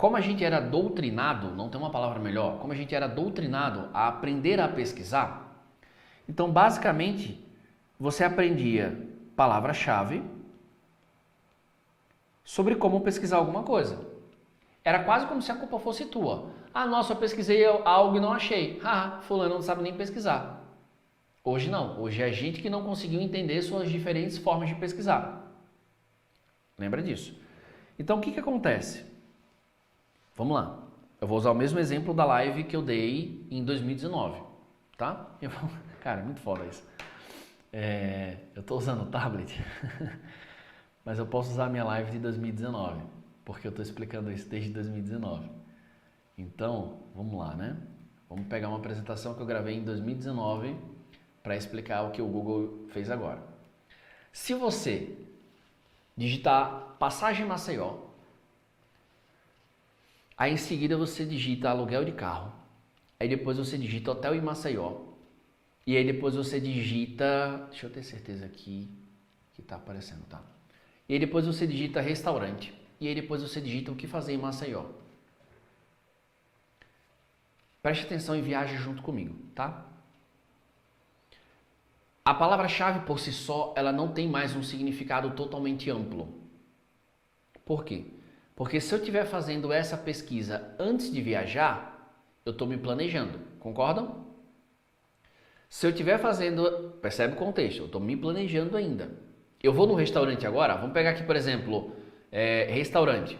como a gente era doutrinado, não tem uma palavra melhor, como a gente era doutrinado a aprender a pesquisar, então basicamente você aprendia palavra-chave sobre como pesquisar alguma coisa. Era quase como se a culpa fosse tua. Ah, nossa, eu pesquisei algo e não achei. Ah, fulano não sabe nem pesquisar. Hoje não. Hoje é a gente que não conseguiu entender suas diferentes formas de pesquisar. Lembra disso. Então, o que acontece? Vamos lá. Eu vou usar o mesmo exemplo da live que eu dei em 2019. Tá? Cara, é muito foda isso. Eu estou usando o tablet, mas eu posso usar a minha live de 2019, porque eu estou explicando isso desde 2019. Então, vamos lá, né? Vamos pegar uma apresentação que eu gravei em 2019 para explicar o que o Google fez agora. Se você digitar passagem Maceió, aí em seguida você digita aluguel de carro, aí depois você digita hotel em Maceió, e aí depois você digita, deixa eu ter certeza aqui que tá aparecendo, tá? E aí depois você digita restaurante, e aí depois você digita o que fazer em Maceió. Preste atenção e viaje junto comigo, tá? A palavra-chave por si só, ela não tem mais um significado totalmente amplo. Por quê? Porque se eu estiver fazendo essa pesquisa antes de viajar, eu estou me planejando, concordam? Se eu estiver fazendo, percebe o contexto, eu estou me planejando ainda. Eu vou no restaurante agora, vamos pegar aqui, por exemplo, restaurante.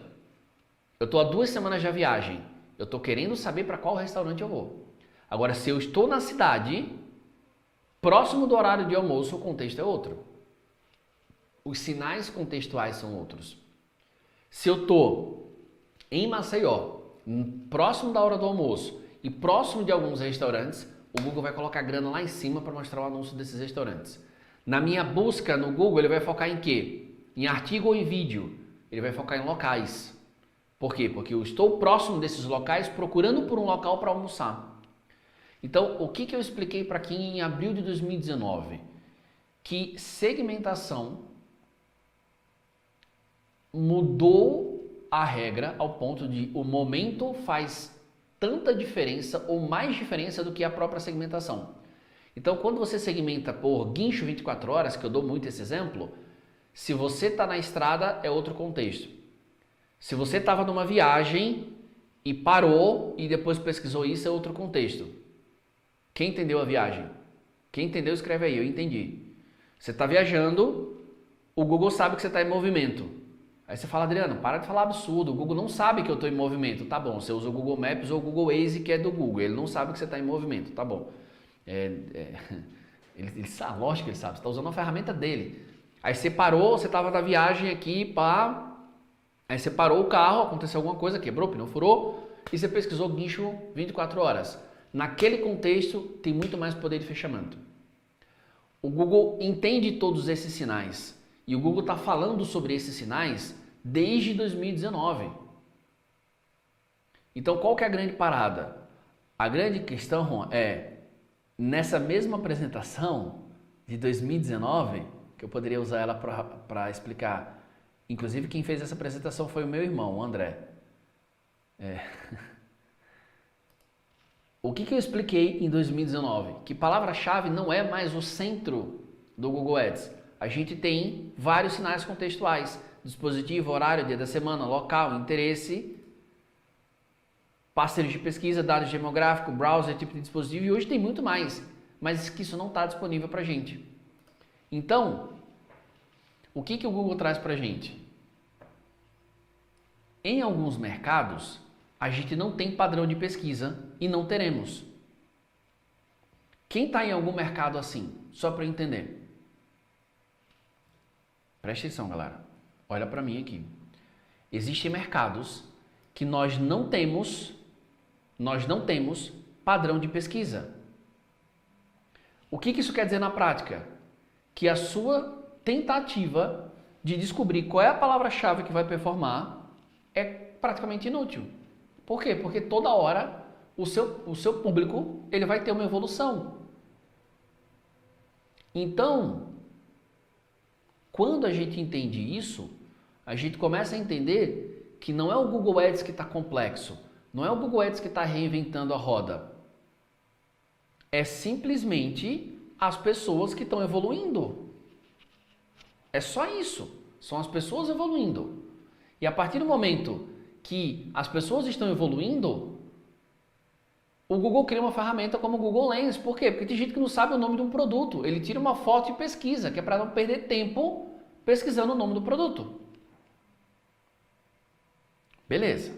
Eu estou há 2 semanas de viagem, eu estou querendo saber para qual restaurante eu vou. Agora, se eu estou na cidade, próximo do horário de almoço, o contexto é outro. Os sinais contextuais são outros. Se eu estou em Maceió, próximo da hora do almoço e próximo de alguns restaurantes, o Google vai colocar grana lá em cima para mostrar o anúncio desses restaurantes. Na minha busca no Google, ele vai focar em quê? Em artigo ou em vídeo? Ele vai focar em locais. Por quê? Porque eu estou próximo desses locais procurando por um local para almoçar. Então, o que eu expliquei para quem em abril de 2019? Que segmentação mudou a regra ao ponto de o momento faz tanta diferença ou mais diferença do que a própria segmentação. Então, quando você segmenta por guincho 24 horas, que eu dou muito esse exemplo, se você está na estrada é outro contexto. Se você estava numa viagem e parou e depois pesquisou isso é outro contexto. Quem entendeu a viagem? Quem entendeu, escreve aí, eu entendi. Você está viajando, o Google sabe que você está em movimento. Aí você fala, Adriano, para de falar absurdo, o Google não sabe que eu estou em movimento. Tá bom, você usa o Google Maps ou o Google Waze, que é do Google, ele não sabe que você está em movimento, tá bom. Ele sabe, lógico que ele sabe, você está usando uma ferramenta dele. Aí você parou, você estava na viagem aqui, pá, aí você parou o carro, aconteceu alguma coisa, quebrou, pneu furou, e você pesquisou guincho 24 horas. Naquele contexto, tem muito mais poder de fechamento. O Google entende todos esses sinais, e o Google está falando sobre esses sinais desde 2019. Então, qual que é a grande parada? A grande questão é, nessa mesma apresentação de 2019, que eu poderia usar ela para explicar, inclusive quem fez essa apresentação foi o meu irmão, o André. O que eu expliquei em 2019? Que palavra-chave não é mais o centro do Google Ads. A gente tem vários sinais contextuais. Dispositivo, horário, dia da semana, local, interesse, parceiros de pesquisa, dados demográficos, browser, tipo de dispositivo, e hoje tem muito mais, mas que isso não está disponível para a gente. Então, o que o Google traz para a gente? Em alguns mercados, a gente não tem padrão de pesquisa e não teremos. Quem está em algum mercado assim? Só para eu entender. Presta atenção, galera. Olha para mim aqui. Existem mercados que nós não temos padrão de pesquisa. O que isso quer dizer na prática? Que a sua tentativa de descobrir qual é a palavra-chave que vai performar é praticamente inútil. Por quê? Porque toda hora o seu público ele vai ter uma evolução. Então, quando a gente entende isso, a gente começa a entender que não é o Google Ads que está complexo, não é o Google Ads que está reinventando a roda. É simplesmente as pessoas que estão evoluindo. É só isso. São as pessoas evoluindo. E a partir do momento que as pessoas estão evoluindo, o Google cria uma ferramenta como o Google Lens. Por quê? Porque tem gente que não sabe o nome de um produto. Ele tira uma foto e pesquisa, que é para não perder tempo pesquisando o nome do produto. Beleza.